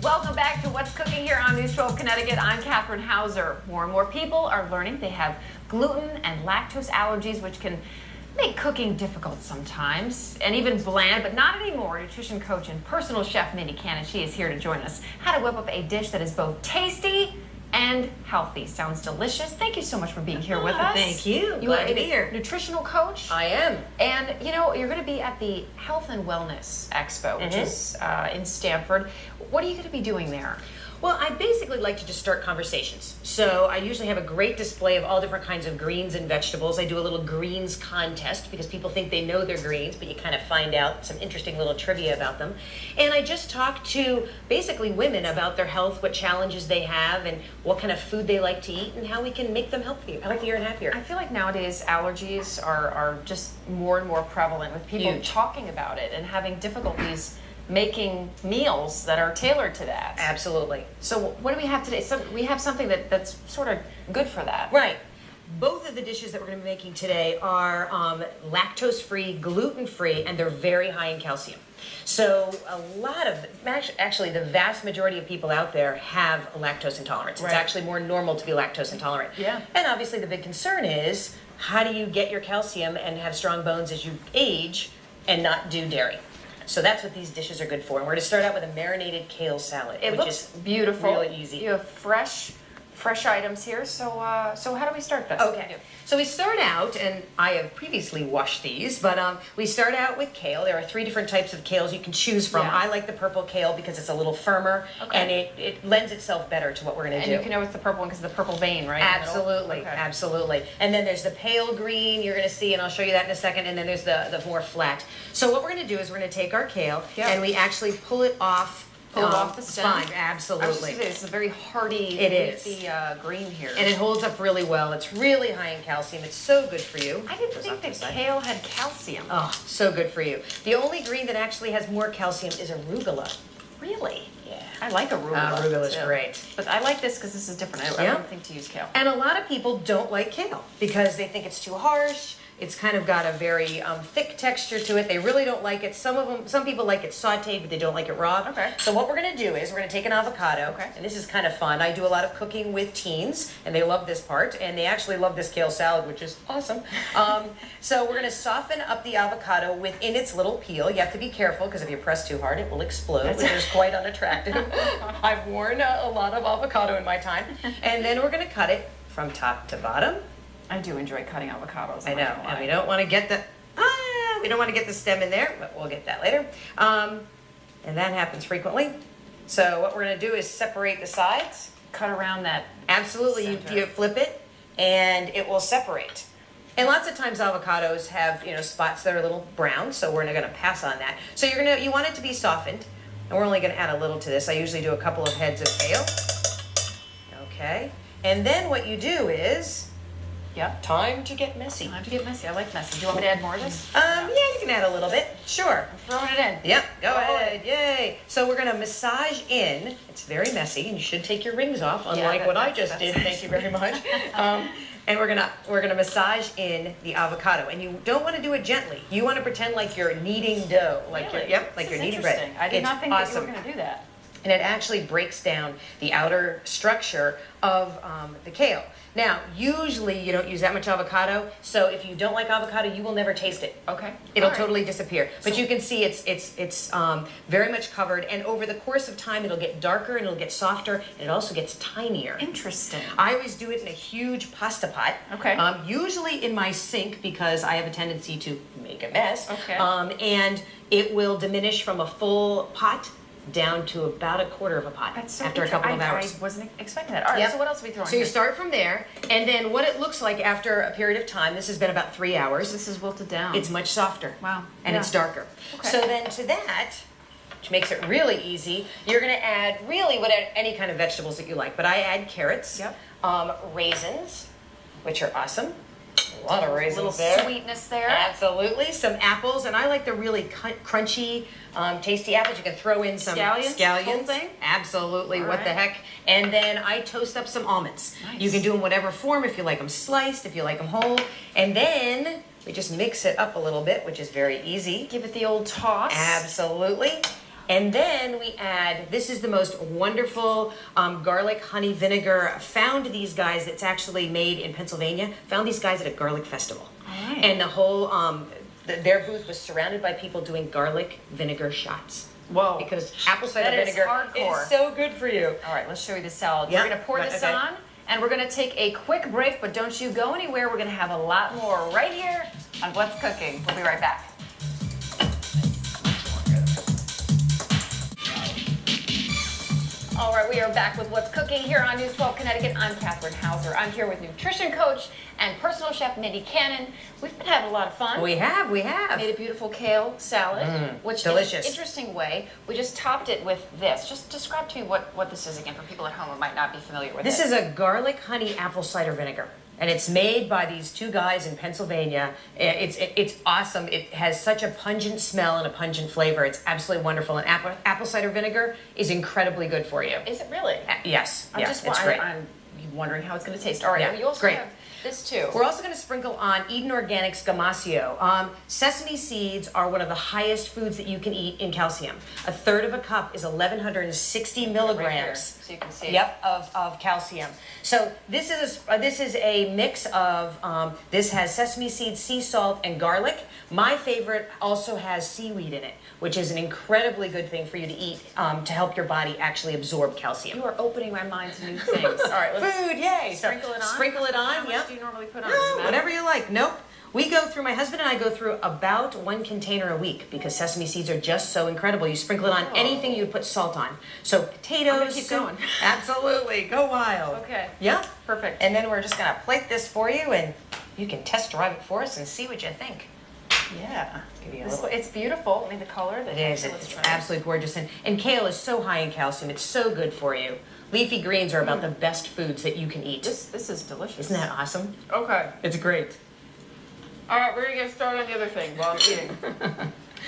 Welcome back to What's Cooking here on News 12 Connecticut. I'm Catherine Hauser. More and more people are learning they have gluten and lactose allergies, which can make cooking difficult sometimes and even bland, but not anymore. Nutrition coach and personal chef Mindy Kannon, she is here to join us. How to whip up a dish that is both tasty and healthy. Sounds delicious. Thank you so much for being here with us. Thank you. You Glad are to be here. Nutritional coach. I am. And you know, you're going to be at the Health and Wellness Expo, which is in Stanford. What are you going to be doing there? Well, I basically like to just start conversations. So I usually have a great display of all different kinds of greens and vegetables. I do a little greens contest because people think they know their greens, but you kind of find out some interesting little trivia about them. And I just talk to basically women about their health, what challenges they have, and what kind of food they like to eat, and how we can make them healthier and happier. I feel like nowadays allergies are just more and more prevalent with people talking about it and having difficulties making meals that are tailored to that. Absolutely. So what do we have today? So we have something that's sort of good for that. Right. Both of the dishes that we're going to be making today are lactose-free, gluten-free, and they're very high in calcium. So a lot of, actually the vast majority of people out there have lactose intolerance. It's actually more normal to be lactose intolerant. Yeah. And obviously the big concern is, how do you get your calcium and have strong bones as you age and not do dairy? So that's what these dishes are good for. And we're going to start out with a marinated kale salad. It looks beautiful. Really easy. You have fresh items here. So how do we start this? Okay. So we start out, and I have previously washed these, but we start out with kale. There are 3 different types of kales you can choose from. Yeah. I like the purple kale because it's a little firmer, and it lends itself better to what we're going to do. And you can know it's the purple one because of the purple vein, right? Absolutely, absolutely. And then there's the pale green you're going to see, and I'll show you that in a second, and then there's the more flat. So what we're going to do is we're going to take our kale, and we actually pull it off. Pull it off the stem. Spine, absolutely. I was just gonna say, it's a very hearty, leafy green here. And it holds up really well. It's really high in calcium. It's so good for you. I didn't think that kale had calcium. Oh, so good for you. The only green that actually has more calcium is arugula. Really? Yeah. I like arugula. Arugula's great. But I like this because this is different. I don't think to use kale. And a lot of people don't like kale because they think it's too harsh. It's kind of got a very thick texture to it. They really don't like it. Some people like it sauteed, but they don't like it raw. Okay. So what we're going to do is we're going to take an avocado. Okay. And this is kind of fun. I do a lot of cooking with teens, and they love this part, and they actually love this kale salad, which is awesome. So we're going to soften up the avocado within its little peel. You have to be careful because if you press too hard, it will explode, which is quite unattractive. I've worn a lot of avocado in my time. And then we're going to cut it from top to bottom. I do enjoy cutting avocados. I know, and we don't want to get the stem in there, but we'll get that later. And that happens frequently. So what we're going to do is separate the sides. Cut around that. Absolutely, you flip it, and it will separate. And lots of times avocados have spots that are a little brown, so we're not going to pass on that. So you want it to be softened, and we're only going to add a little to this. I usually do a couple of heads of kale. Okay, and then what you do is. Yep. Time to get messy. Time to get messy. I like messy. Do you want me to add more of this? Yeah, you can add a little bit. Sure. I'm throwing it in. Yep, go ahead. Yay. So we're going to massage in. It's very messy, and you should take your rings off, unlike what I just did. Thank you very much. And we're gonna massage in the avocado, and you don't want to do it gently. You want to pretend like you're kneading dough, like really? like you're kneading bread. I did not think that you were going to do that. And it actually breaks down the outer structure of the kale. Now, usually you don't use that much avocado, so if you don't like avocado, you will never taste it. Okay. It'll totally disappear. But you can see it's very much covered, and over the course of time, it'll get darker and it'll get softer, and it also gets tinier. Interesting. I always do it in a huge pasta pot. Okay. Usually in my sink because I have a tendency to make a mess. Okay. And it will diminish from a full pot down to about a quarter of a pot after a couple of hours. I wasn't expecting that. All right, so what else are we throwing So you start from there, and then what it looks like after a period of time, this has been about 3 hours. This is wilted down. It's much softer. Wow. And it's darker. Okay. So then to that, which makes it really easy, you're going to add really any kind of vegetables that you like. But I add carrots, raisins, which are awesome. A lot of raisins little there. Sweetness there. Absolutely. Some apples, and I like the really crunchy, tasty apples. You can throw in some scallions. Whole thing? Absolutely. All what right. the heck? And then I toast up some almonds. Nice. You can do them whatever form, if you like them sliced, if you like them whole. And then we just mix it up a little bit, which is very easy. Give it the old toss. Absolutely. And then we add, this is the most wonderful garlic honey vinegar. Found these guys, it's actually made in Pennsylvania. Found these guys at a garlic festival. All right. And the whole, their booth was surrounded by people doing garlic vinegar shots. Whoa. Because apple cider That is vinegar hardcore. is so good for you. All right, let's show you the salad. Yeah. We're going to pour this Okay. on, and we're going to take a quick break, but don't you go anywhere. We're going to have a lot more right here on What's Cooking. We'll be right back. All right, we are back with What's Cooking here on News 12 Connecticut. I'm Catherine Hauser. I'm here with nutrition coach and personal chef Mindy Kannon. We've been having a lot of fun. We have. Made a beautiful kale salad, which delicious. in an interesting way. We just topped it with this. Just describe to me what this is again for people at home who might not be familiar with This it. is a garlic honey apple cider vinegar. And it's made by these two guys in Pennsylvania. It's awesome. It has such a pungent smell and a pungent flavor. It's absolutely wonderful. And apple cider vinegar is incredibly good for you. Is it really? Yes. I'm It's great. I'm wondering how it's going to taste. All right, Yeah, you also great. have this too. We're also going to sprinkle on Eden Organics Gamasio. Sesame seeds are one of the highest foods that you can eat in calcium. A third of a cup is 1,160 milligrams. Right here, so you can see. Yep, of calcium. So this is a mix of this has sesame seeds, sea salt, and garlic. My favorite also has seaweed in it, which is an incredibly good thing for you to eat to help your body actually absorb calcium. You are opening my mind to new things. All right, let's Food, yay! sprinkle it on. Sprinkle it on. How much Yep. do you normally put on? No, Does it matter? whatever you like. Nope. My husband and I go through about 1 container a week because sesame seeds are just so incredible. You sprinkle it on anything you put salt on. So potatoes. I'm gonna keep going. Absolutely. Go wild. Okay. Yeah. Perfect. And then we're just going to plate this for you and you can test drive it for us and see what you think. Yeah. Give you a This little. it's beautiful. I mean, the color. It is. Let's It's try it. absolutely gorgeous. And kale is so high in calcium. It's so good for you. Leafy greens are about the best foods that you can eat. This is delicious. Isn't that awesome? Okay. It's great. All right, we're gonna get started on the other thing while I'm eating.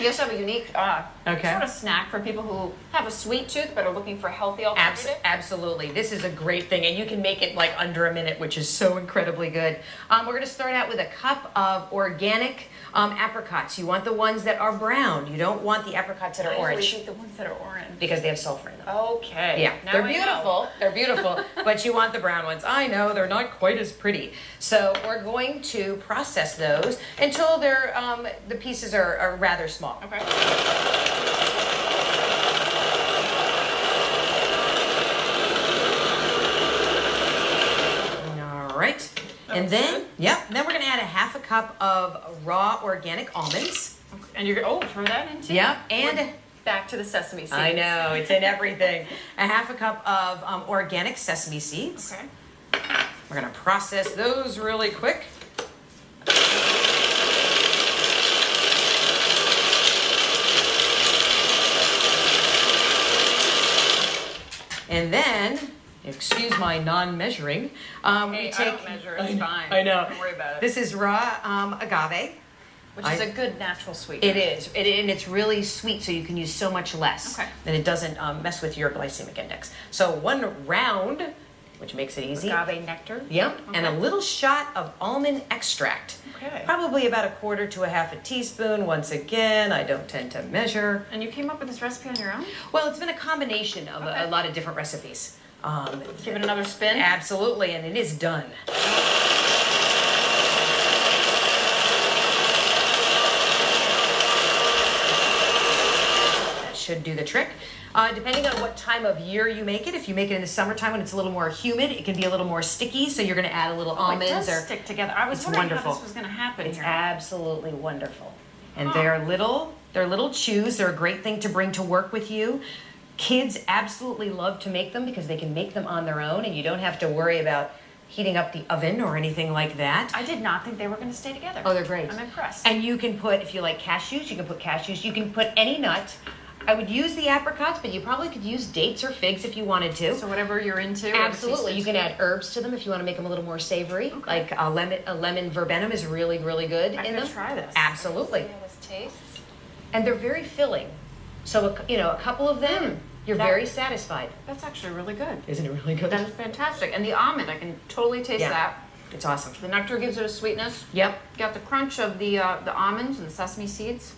You also have a unique sort of snack for people who have a sweet tooth but are looking for a healthy alternative. Absolutely. This is a great thing, and you can make it like under a minute, which is so incredibly good. We're going to start out with a cup of organic apricots. You want the ones that are brown. You don't want the apricots that are I usually orange eat the ones that are orange. because they have sulfur in them. Okay. Yeah, Now they're I know. beautiful. They're beautiful, but you want the brown ones. I know they're not quite as pretty. So we're going to process those until they're the pieces are rather small. Okay. All right. And then, then we're going to add a half a cup of raw organic almonds. And you're throw that in too. Yep, and We're back to the sesame seeds. I know, it's in everything. A half a cup of organic sesame seeds. Okay. We're going to process those really quick. And then, excuse my non-measuring, Hey, I don't measure. It's fine. I know. Don't worry about it. This is raw agave. Which is a good natural sweetener. It is, and it's really sweet, so you can use so much less. Okay. And it doesn't mess with your glycemic index. So 1 round, which makes it easy. Agave nectar. Yep, and a Okay. little shot of almond extract. Okay. Probably about 1/4 to 1/2 teaspoon. Once again, I don't tend to measure. And you came up with this recipe on your own? Well, it's been a combination of Okay. a lot of different recipes. Give it another spin. Absolutely, and it is done. That should do the trick. Depending on what time of year you make it, if you make it in the summertime when it's a little more humid, it can be a little more sticky, so you're going to add a little It almonds does or stick together. I was It's wondering wonderful. how this was going to happen It's here. absolutely wonderful. And they're little chews. They're a great thing to bring to work with you. Kids absolutely love to make them because they can make them on their own and you don't have to worry about heating up the oven or anything like that. I did not think they were going to stay together. Oh, they're great. I'm impressed. And you can put, if you like cashews, you can put cashews. You can put any nut. I would use the apricots, but you probably could use dates or figs if you wanted to. So whatever you're into. Absolutely. You can add herbs to them if you want to make them a little more savory. Okay. Like a lemon verbenum is really, really good I'm in going them. to try this. Absolutely. See how this tastes. And they're very filling. So, a couple of them, you're That- very satisfied. That's actually really good. Isn't it really good? That is fantastic. And the almond, I can totally taste Yeah. that. It's awesome. The nectar gives it a sweetness. Yep. Got the crunch of the almonds and the sesame seeds.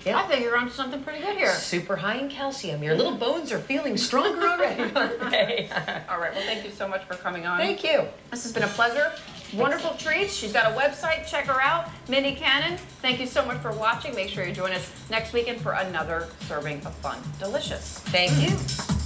I think you're onto something pretty good here. Super high in calcium. Your little bones are feeling stronger already. Okay. All right, well, thank you so much for coming on. Thank you. This has been a pleasure. Wonderful treats. She's got a website. Check her out. Mindy Kannon, thank you so much for watching. Make sure you join us next weekend for another serving of fun. Delicious. Thank you.